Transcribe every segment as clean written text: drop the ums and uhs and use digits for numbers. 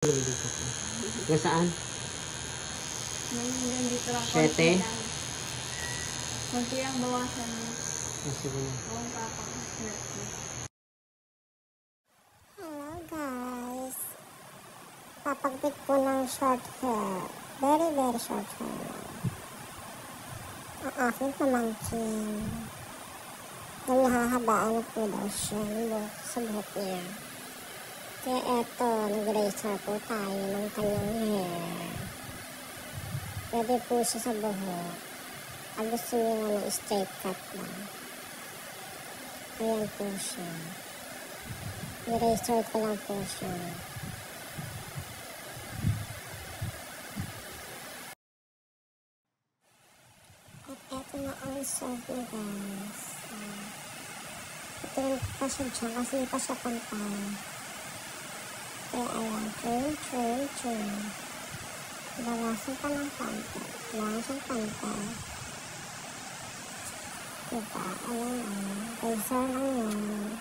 Nasaan? Nandito lang. 7? Kunti lang bawasan mo. Sige na. Oo, papa. Hello guys. Papagpit po ng short hair. Very short hair. Ang aking pamangkin. Nang nahahabaan na po daw siya sa buhok niya. Kaya eto, nag-razor po tayo ng kanyang hair. Pwede po siya sa buhok. Pag gusto niya nga ng straight cut lang. Ayan po siya. I-razor ko lang po siya. At eto na ang result na guys. Ituloy ko pa siya dyan kasi hindi pa siya pantay. Kaya ayan, trim. Bawasan pa ng pantay. Bawasan siyang pantay. Diba? Ayan. Razor lang yan.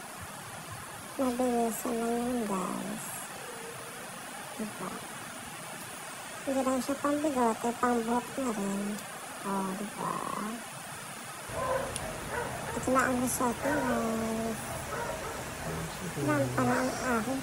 Mabilisan lang yan guys. Diba? Hindi lang siya pang bigote, pang buhok na rin. O, diba? Ito na ang result na guys. Lampa na ang aking